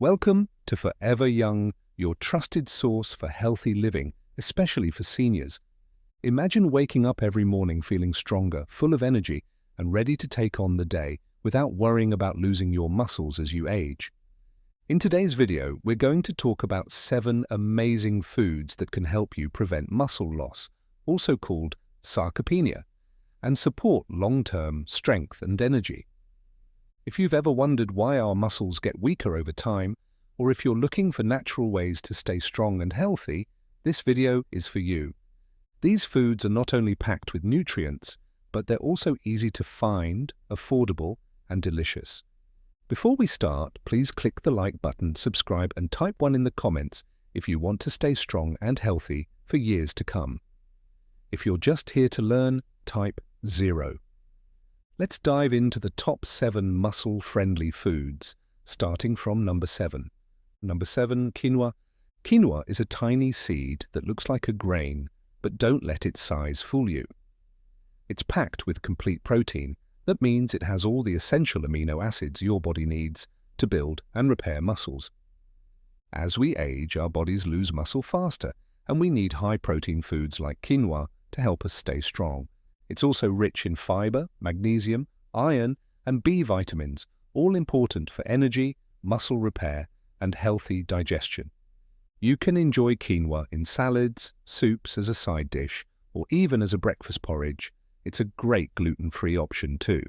Welcome to Forever Young, your trusted source for healthy living, especially for seniors. Imagine waking up every morning feeling stronger, full of energy, and ready to take on the day without worrying about losing your muscles as you age. In today's video, we're going to talk about 7 amazing foods that can help you prevent muscle loss, also called sarcopenia, and support long-term strength and energy. If you've ever wondered why our muscles get weaker over time, or if you're looking for natural ways to stay strong and healthy, this video is for you. These foods are not only packed with nutrients, but they're also easy to find, affordable, and delicious. Before we start, please click the like button, subscribe, and type 1 in the comments if you want to stay strong and healthy for years to come. If you're just here to learn, type 0. Let's dive into the top 7 muscle-friendly foods, starting from number 7. Number 7, quinoa. Quinoa is a tiny seed that looks like a grain, but don't let its size fool you. It's packed with complete protein. That means it has all the essential amino acids your body needs to build and repair muscles. As we age, our bodies lose muscle faster, and we need high-protein foods like quinoa to help us stay strong. It's also rich in fiber, magnesium, iron, and B vitamins, all important for energy, muscle repair, and healthy digestion. You can enjoy quinoa in salads, soups as a side dish, or even as a breakfast porridge. It's a great gluten-free option too.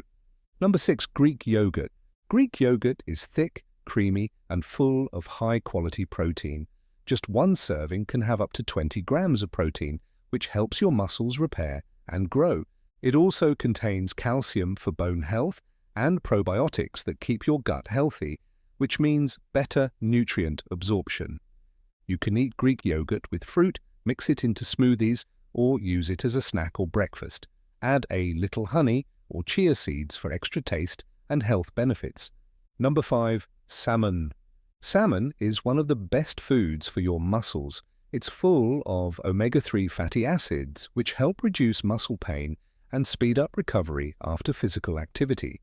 Number 6, Greek yogurt. Greek yogurt is thick, creamy, and full of high-quality protein. Just one serving can have up to 20 grams of protein, which helps your muscles repair and grow. It also contains calcium for bone health and probiotics that keep your gut healthy, which means better nutrient absorption. You can eat Greek yogurt with fruit, mix it into smoothies, or use it as a snack or breakfast. Add a little honey or chia seeds for extra taste and health benefits. Number 5, salmon. Salmon is one of the best foods for your muscles. It's full of omega-3 fatty acids, which help reduce muscle pain and speed up recovery after physical activity.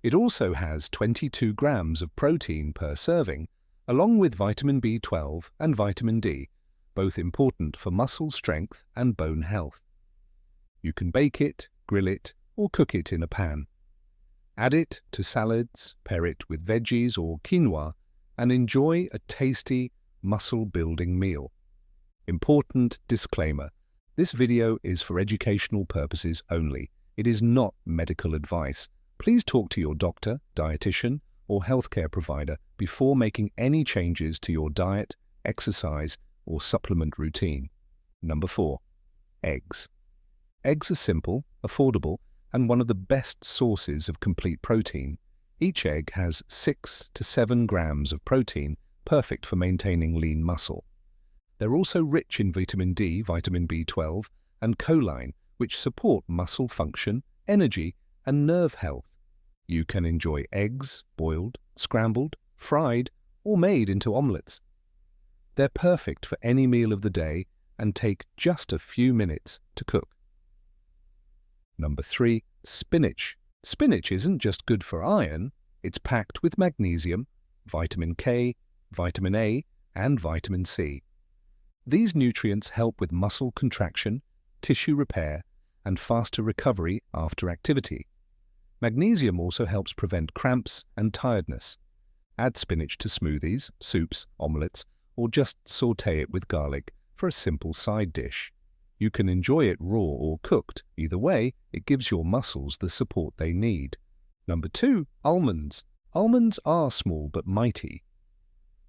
It also has 22 grams of protein per serving, along with vitamin B12 and vitamin D, both important for muscle strength and bone health. You can bake it, grill it, or cook it in a pan. Add it to salads, pair it with veggies or quinoa, and enjoy a tasty, muscle-building meal. Important disclaimer: this video is for educational purposes only. It is not medical advice. Please talk to your doctor, dietitian, or healthcare provider before making any changes to your diet, exercise, or supplement routine. Number 4, eggs. Eggs are simple, affordable, and one of the best sources of complete protein. Each egg has 6 to 7 grams of protein, perfect for maintaining lean muscle. They're also rich in vitamin D, vitamin B12, and choline, which support muscle function, energy, and nerve health. You can enjoy eggs boiled, scrambled, fried, or made into omelets. They're perfect for any meal of the day and take just a few minutes to cook. Number 3, spinach. Spinach isn't just good for iron, it's packed with magnesium, vitamin K, vitamin A, and vitamin C. These nutrients help with muscle contraction, tissue repair, and faster recovery after activity. Magnesium also helps prevent cramps and tiredness. Add spinach to smoothies, soups, omelets, or just sauté it with garlic for a simple side dish. You can enjoy it raw or cooked. Either way, it gives your muscles the support they need. Number 2, almonds. Almonds are small but mighty.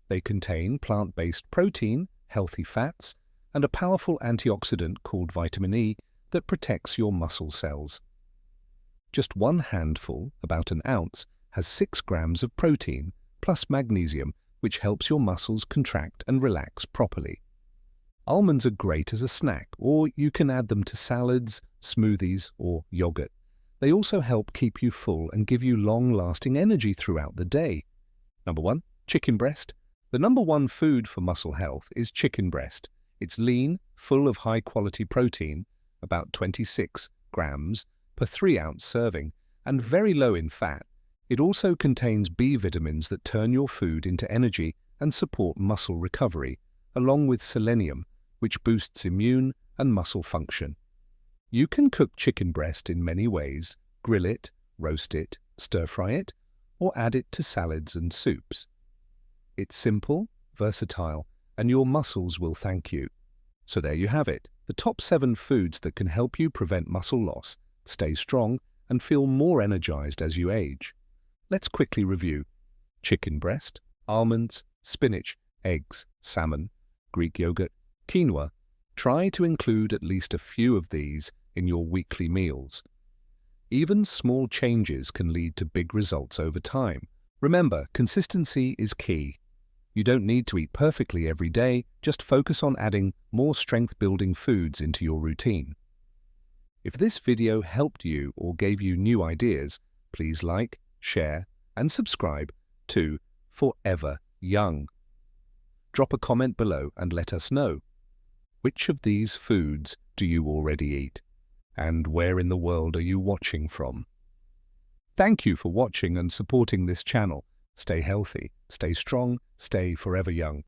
They contain plant-based protein, healthy fats, and a powerful antioxidant called vitamin E that protects your muscle cells. Just one handful, about an ounce, has 6 grams of protein, plus magnesium, which helps your muscles contract and relax properly. Almonds are great as a snack, or you can add them to salads, smoothies, or yogurt. They also help keep you full and give you long-lasting energy throughout the day. Number 1, chicken breast. The number 1 food for muscle health is chicken breast. It's lean, full of high-quality protein, about 26 grams per 3-ounce serving, and very low in fat. It also contains B vitamins that turn your food into energy and support muscle recovery, along with selenium, which boosts immune and muscle function. You can cook chicken breast in many ways: grill it, roast it, stir-fry it, or add it to salads and soups. It's simple, versatile, and your muscles will thank you. So there you have it, the top 7 foods that can help you prevent muscle loss, stay strong, and feel more energized as you age. Let's quickly review: chicken breast, almonds, spinach, eggs, salmon, Greek yogurt, quinoa. Try to include at least a few of these in your weekly meals. Even small changes can lead to big results over time. Remember, consistency is key. You don't need to eat perfectly every day, just focus on adding more strength-building foods into your routine. If this video helped you or gave you new ideas, please like, share, and subscribe to Forever Young. Drop a comment below and let us know, which of these foods do you already eat? And where in the world are you watching from? Thank you for watching and supporting this channel. Stay healthy, stay strong, stay forever young.